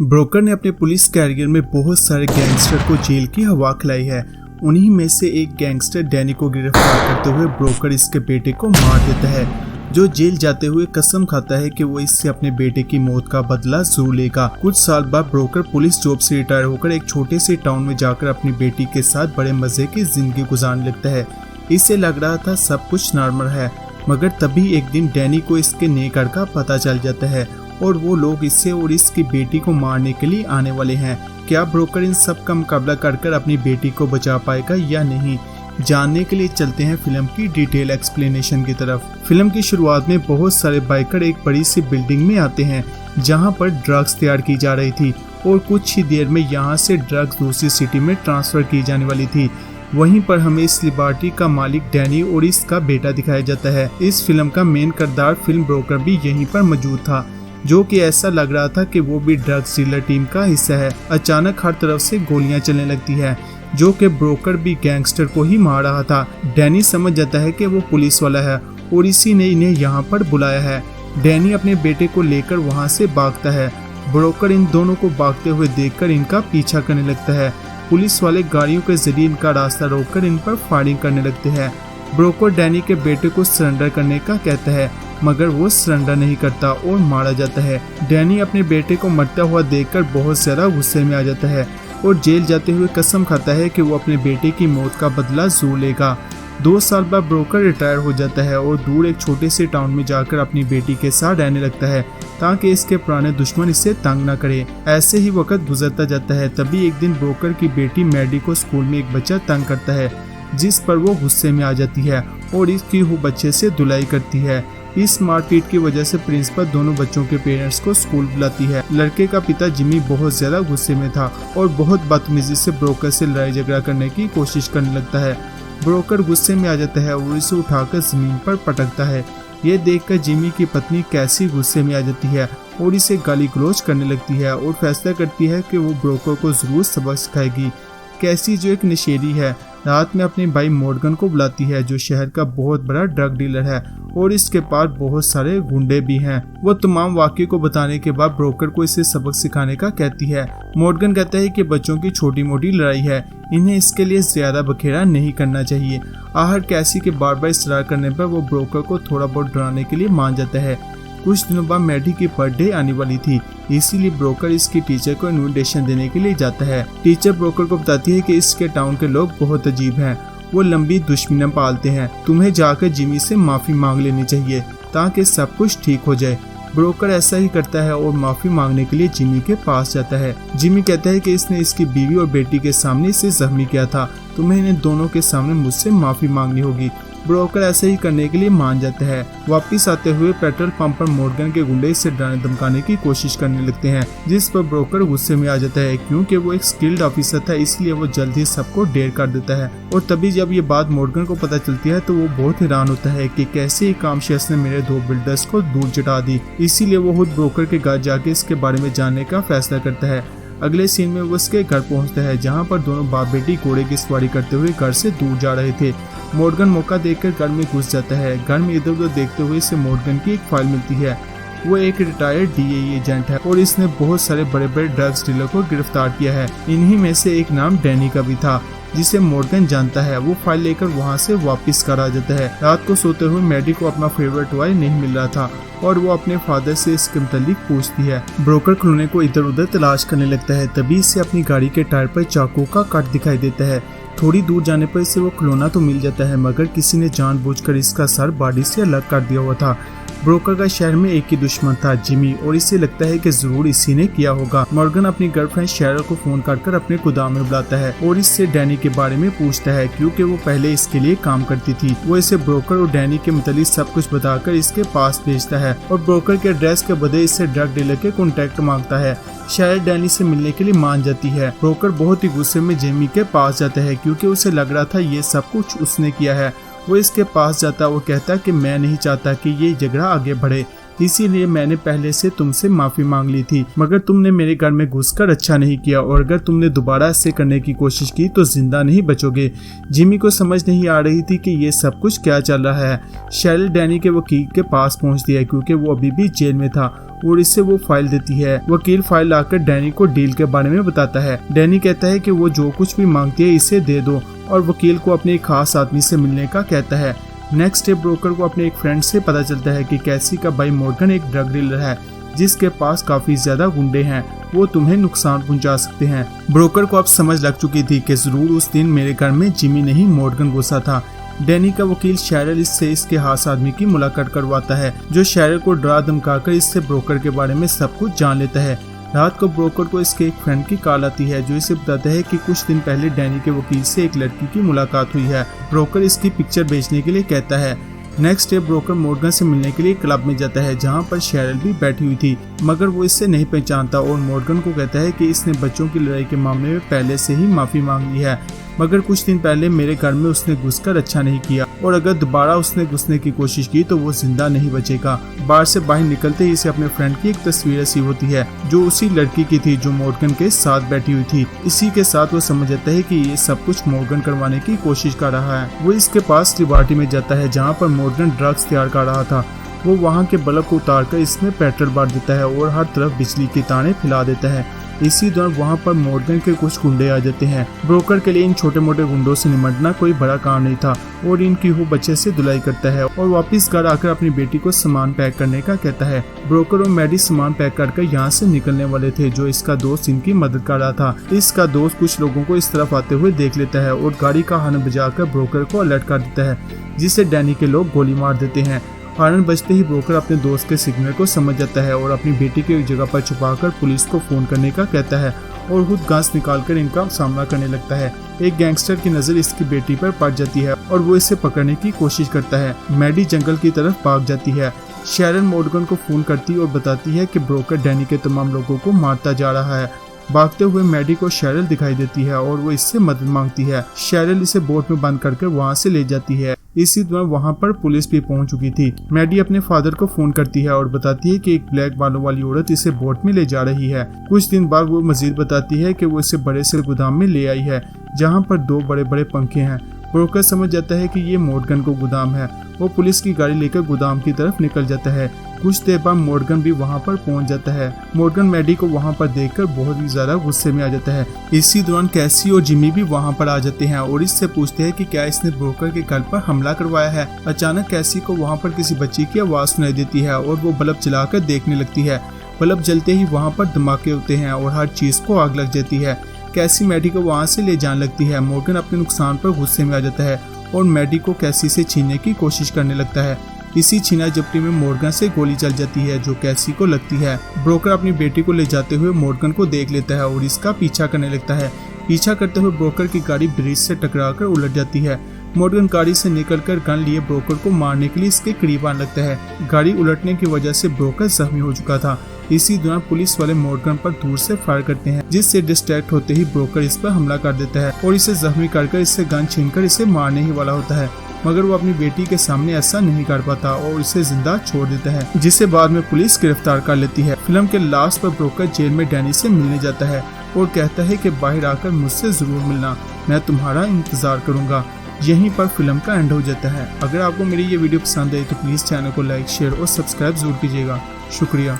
Broker ने अपने police career में बहुत सारे गैंगस्टर को जेल की हवा खिलाई है। उन्हीं में से एक गैंगस्टर डैनी को गिरफ्तार करते हुए ब्रोकर इसके बेटे को मार देता है, जो जेल जाते हुए कसम खाता है कि वो इससे अपने बेटे की मौत का बदला जरूर लेगा। कुछ साल बाद ब्रोकर पुलिस जॉब से रिटायर होकर एक छोटे से टाउन में जाकर अपनी बेटी के साथ बड़े मजे की जिंदगी गुजारने लगता है। इससे लग रहा था सब कुछ नॉर्मल है, मगर तभी एक दिन डैनी को इसके नए घर का पता चल जाता है और वो लोग इससे और इसकी बेटी को मारने के लिए आने वाले हैं। क्या ब्रोकर इन सब का मुकाबला कर अपनी बेटी को बचा पाएगा या नहीं, जानने के लिए चलते हैं फिल्म की डिटेल एक्सप्लेनेशन की तरफ। फिल्म की शुरुआत में बहुत सारे बाइकर एक बड़ी सी बिल्डिंग में आते हैं जहां पर ड्रग्स तैयार की जा रही थी और कुछ ही देर में यहां से ड्रग्स दूसरी सिटी में ट्रांसफर की जाने वाली थी। वहीं पर हमें इस लिबर्टी का मालिक डैनी और इसका बेटा दिखाया जाता है। इस फिल्म का मेन किरदार फिल्म ब्रोकर भी यहीं पर मौजूद था, जो कि ऐसा लग रहा था कि वो भी ड्रग्स डीलर टीम का हिस्सा है। अचानक हर तरफ से गोलियां चलने लगती है, जो कि ब्रोकर भी गैंगस्टर को ही मार रहा था। डैनी समझ जाता है कि वो पुलिस वाला है और इसी ने इन्हें यहाँ पर बुलाया है। डैनी अपने बेटे को लेकर वहाँ से भागता है। ब्रोकर इन दोनों को भागते हुए देखकर इनका पीछा करने लगता है। पुलिस वाले गाड़ियों के जरिए इनका रास्ता रोककर इन पर फायरिंग करने लगते हैं। ब्रोकर डैनी के बेटे को सरेंडर करने का कहता है, मगर वो सरेंडर नहीं करता और मारा जाता है। डैनी अपने बेटे को मरता हुआ देखकर बहुत ज्यादा गुस्से में आ जाता है और जेल जाते हुए कसम खाता है कि वो अपने बेटे की मौत का बदला जरूर लेगा। 2 साल बाद ब्रोकर रिटायर हो जाता है और दूर एक छोटे से टाउन में जाकर अपनी बेटी के साथ रहने लगता है ताकि इसके पुराने दुश्मन इसे तंग न करे। ऐसे ही वक्त गुजरता जाता है। तभी एक दिन ब्रोकर की बेटी मैडी को स्कूल में एक बच्चा तंग करता है, जिस पर वो गुस्से में आ जाती है और इसकी वो बच्चे से धुलाई करती है। इस मारपीट की वजह से प्रिंसिपल दोनों बच्चों के पेरेंट्स को स्कूल बुलाती है। लड़के का पिता जिमी बहुत ज्यादा गुस्से में था और बहुत बदतमीजी से ब्रोकर से लड़ाई झगड़ा करने की कोशिश करने लगता है। ब्रोकर गुस्से में आ जाता है और इसे उठाकर जमीन पर पटकता है। ये देखकर जिमी की पत्नी कैसी गुस्से में आ जाती है और इसे गाली गलौज करने लगती है और फैसला करती है कि वो ब्रोकर को जरूर सबक सिखाएगी। कैसी, जो एक नशेड़ी है, रात में अपने भाई मॉर्गन को बुलाती है, जो शहर का बहुत बड़ा ड्रग डीलर है और इसके पास बहुत सारे गुंडे भी हैं। वो तमाम वाक़े को बताने के बाद ब्रोकर को इसे सबक सिखाने का कहती है। मॉर्गन कहता है कि बच्चों की छोटी मोटी लड़ाई है, इन्हें इसके लिए ज्यादा बखेड़ा नहीं करना चाहिए। आहर कैसी के बार बार इसरार करने पर वो ब्रोकर को थोड़ा बहुत डराने के लिए मान जाता है। कुछ दिनों बाद मैडी की बर्थडे आने वाली थी, इसीलिए ब्रोकर इसकी टीचर को इनविटेशन देने के लिए जाता है। टीचर ब्रोकर को बताती है कि इसके टाउन के लोग बहुत अजीब हैं, वो लंबी दुश्मनी पालते हैं। तुम्हें जाकर जिमी से माफी मांग लेनी चाहिए ताकि सब कुछ ठीक हो जाए। ब्रोकर ऐसा ही करता है और माफी मांगने के लिए जिमी के पास जाता है। जिमी कहता है कि इसने इसकी बीवी और बेटी के सामने इसे जख्मी किया था, तुम्हें इन्हें दोनों के सामने मुझसे माफी मांगनी होगी। ब्रोकर ऐसे ही करने के लिए मान जाता है। वापस आते हुए पेट्रोल पंप पर मॉर्गन के गुंडे इसे डराने धमकाने की कोशिश करने लगते हैं, जिस पर ब्रोकर गुस्से में आ जाता है। क्योंकि वो एक स्किल्ड ऑफिसर था, इसलिए वो जल्दी सबको डेर कर देता है। और तभी जब ये बात मॉर्गन को पता चलती है तो वो बहुत हैरान होता है कि कैसे एक काम शख्स ने मेरे 2 बिल्डर्स को दूर चटा दी। इसीलिए वो खुद ब्रोकर के घर जाके इसके बारे में जानने का फैसला करता है। अगले सीन में वो उसके घर पहुंचता है, जहां पर दोनों बाप बेटी घोड़े की सवारी करते हुए घर से दूर जा रहे थे। मॉर्गन मौका देखकर घर में घुस जाता है। घर में इधर उधर देखते हुए इसे मॉर्गन की एक फाइल मिलती है। वो एक रिटायर्ड DEA एजेंट है और इसने बहुत सारे बड़े बड़े ड्रग्स डीलर को गिरफ्तार किया है। इन्हीं में से एक नाम डैनी का भी था, जिसे मॉर्गन जानता है। वो फाइल लेकर वहाँ से वापस कर आ जाता है। रात को सोते हुए मैडी को अपना फेवरेट टॉय नहीं मिल रहा था और वो अपने फादर से इसके मुतालिक पूछती है। ब्रोकर खिलौने को इधर उधर तलाश करने लगता है। तभी इसे अपनी गाड़ी के टायर पर चाकू का कट दिखाई देता है। थोड़ी दूर जाने पर इसे वो खिलौना तो मिल जाता है, मगर किसी ने जानबूझकर इसका सर बॉडी से अलग कर दिया हुआ था। ब्रोकर का शहर में एक ही दुश्मन था, जिमी, और इसे लगता है कि जरूर इसी ने किया होगा। मॉर्गन अपनी गर्लफ्रेंड शेरल को फोन कर अपने गोदाम में बुलाता है और इससे डैनी के बारे में पूछता है, क्योंकि वो पहले इसके लिए काम करती थी। वो इसे ब्रोकर और डैनी के मुतालिक सब कुछ बताकर इसके पास भेजता है और ब्रोकर के एड्रेस के बदले इससे ड्रग डीलर के कॉन्टेक्ट मांगता है। शायद डैनी से मिलने के लिए मान जाती है। ब्रोकर बहुत ही गुस्से में जिमी के पास जाता है, क्योंकि उसे लग रहा था ये सब कुछ उसने किया है। वो इसके पास जाता, वो कहता कि मैं नहीं चाहता कि ये झगड़ा आगे बढ़े, इसीलिए मैंने पहले से तुमसे माफी मांग ली थी, मगर तुमने मेरे घर में घुसकर अच्छा नहीं किया और अगर तुमने दोबारा ऐसे करने की कोशिश की तो जिंदा नहीं बचोगे। जिमी को समझ नहीं आ रही थी कि ये सब कुछ क्या चल रहा है। शेरिल डैनी के वकील के पास पहुंचती है क्योंकि वो अभी भी जेल में था और इससे वो फाइल देती है। वकील फाइल लाकर डैनी को डील के बारे में बताता है। डैनी कहता है कि वो जो कुछ भी मांगती है इसे दे दो और वकील को अपने एक खास आदमी से मिलने का कहता है। नेक्स्ट डे ब्रोकर को अपने एक फ्रेंड से पता चलता है कि कैसी का भाई मॉर्गन एक ड्रग डीलर है जिसके पास काफी ज्यादा गुंडे हैं, वो तुम्हें नुकसान पहुंचा सकते हैं। ब्रोकर को अब समझ लग चुकी थी कि जरूर उस दिन मेरे घर में जिमी नहीं मॉर्गन घुसा था। डैनी का वकील शेरिल इससे इसके खास आदमी की मुलाकात करवाता है जो शेरिल को डरा धमकाकर इससे ब्रोकर के बारे में सब कुछ जान लेता है। रात को ब्रोकर को इसके एक फ्रेंड की कॉल आती है जो इसे बताता है कि कुछ दिन पहले डैनी के वकील से एक लड़की की मुलाकात हुई है। ब्रोकर इसकी पिक्चर बेचने के लिए कहता है। नेक्स्ट डे ब्रोकर मॉर्गन से मिलने के लिए क्लब में जाता है जहां पर शेरिल भी बैठी हुई थी, मगर वो इससे नहीं पहचानता और मॉर्गन को कहता है कि इसने बच्चों की लड़ाई के मामले में पहले से ही माफी मांग ली है, मगर कुछ दिन पहले मेरे घर में उसने घुसकर अच्छा नहीं किया और अगर दोबारा उसने घुसने की कोशिश की तो वो जिंदा नहीं बचेगा। बार से बाहर निकलते ही इसे अपने फ्रेंड की एक तस्वीर ऐसी होती है जो उसी लड़की की थी जो मॉर्गन के साथ बैठी हुई थी। इसी के साथ वो समझ जाता है कि ये सब कुछ मॉर्गन करवाने की कोशिश कर रहा है। वो इसके पास लिबर्टी में जाता है जहाँ पर मॉर्गन ड्रग्स तैयार कर रहा था। वो वहाँ के बल्ब को उतारकर इसमें पेट्रोल भर देता है और हर तरफ बिजली के तारे फैला देता है। इसी दौरान वहाँ पर मॉर्गन के कुछ गुंडे आ जाते हैं। ब्रोकर के लिए इन छोटे मोटे गुंडों से निपटना कोई बड़ा काम नहीं था और इनकी वो बच्चे से धुलाई करता है और वापस घर आकर अपनी बेटी को सामान पैक करने का कहता है। ब्रोकर और मैडी सामान पैक करके यहाँ से निकलने वाले थे जो इसका दोस्त इनकी मदद कर रहा था। इसका दोस्त कुछ लोगों को इस तरफ आते हुए देख लेता है और गाड़ी का हॉर्न बजाकर ब्रोकर को अलर्ट कर देता है जिससे डैनी के लोग गोली मार देते हैं। हॉर्न बजते ही ब्रोकर अपने दोस्त के सिग्नल को समझ जाता है और अपनी बेटी को एक जगह पर छुपाकर पुलिस को फोन करने का कहता है और खुद घास निकालकर इनका सामना करने लगता है। एक गैंगस्टर की नजर इसकी बेटी पर पड़ जाती है और वो इसे पकड़ने की कोशिश करता है। मैडी जंगल की तरफ भाग जाती है। शेरिल मॉर्गन को फोन करती और बताती है कि ब्रोकर डैनी के तमाम लोगों को मारता जा रहा है। भागते हुए मैडी को शेरिल दिखाई देती है और वो इससे मदद मांगती है। शेरिल इसे बोट में बंद करके वहाँ से ले जाती है। इसी दौरान वहाँ पर पुलिस भी पहुँच चुकी थी। मैडी अपने फादर को फोन करती है और बताती है कि एक ब्लैक बालों वाली औरत इसे बोट में ले जा रही है। कुछ दिन बाद वो मजीद बताती है कि वो इसे बड़े से गोदाम में ले आई है जहाँ पर 2 बड़े बड़े पंखे हैं। ब्रोकर समझ जाता है कि ये मॉर्गन को गोदाम है। वो पुलिस की गाड़ी लेकर गोदाम की तरफ निकल जाता है। कुछ देर बाद मॉर्गन भी वहाँ पर पहुँच जाता है। मॉर्गन मैडी को वहाँ पर देखकर बहुत ही ज्यादा गुस्से में आ जाता है। इसी दौरान कैसी और जिमी भी वहाँ पर आ जाते हैं और इससे पूछते हैं कि क्या इसने ब्रोकर के घर पर हमला करवाया है। अचानक कैसी को वहाँ पर किसी बच्ची की आवाज सुनाई देती है और वो बल्ब जलाकर देखने लगती है। बल्ब जलते ही वहाँ पर धमाके होते हैं और हर चीज को आग लग जाती है। कैसी मैडी को वहाँ से ले जाने लगती है। मॉर्गन अपने नुकसान पर गुस्से में आ जाता है और मैडी को कैसी से छीनने की कोशिश करने लगता है। इसी छीना झपटी में मॉर्गन से गोली चल जाती है जो कैसी को लगती है। ब्रोकर अपनी बेटी को ले जाते हुए मॉर्गन को देख लेता है और इसका पीछा करने लगता है। पीछा करते हुए ब्रोकर की गाड़ी ब्रिज से टकराकर उलट जाती है। मॉर्गन गाड़ी से निकलकर गन लिए ब्रोकर को मारने के लिए इसके करीब आने लगता है। गाड़ी उलटने की वजह से ब्रोकर जख्मी हो चुका था। इसी दौरान पुलिस वाले मॉर्गन पर दूर से फायर करते हैं जिससे डिस्ट्रैक्ट होते ही ब्रोकर इस पर हमला कर देता है और इसे जख्मी कर इससे गन छीनकर इसे मारने ही वाला होता है, मगर वो अपनी बेटी के सामने ऐसा नहीं कर पाता और इसे जिंदा छोड़ देता है जिसे बाद में पुलिस गिरफ्तार कर लेती है। फिल्म के लास्ट पर ब्रोकर जेल में डैनी से मिलने जाता है और कहता है कि बाहर आकर मुझसे जरूर मिलना, मैं तुम्हारा इंतजार करूंगा। यहीं पर फिल्म का एंड हो जाता है। अगर आपको मेरी ये वीडियो पसंद आई तो प्लीज चैनल को लाइक, शेयर और सब्सक्राइब जरूर कीजिएगा। शुक्रिया।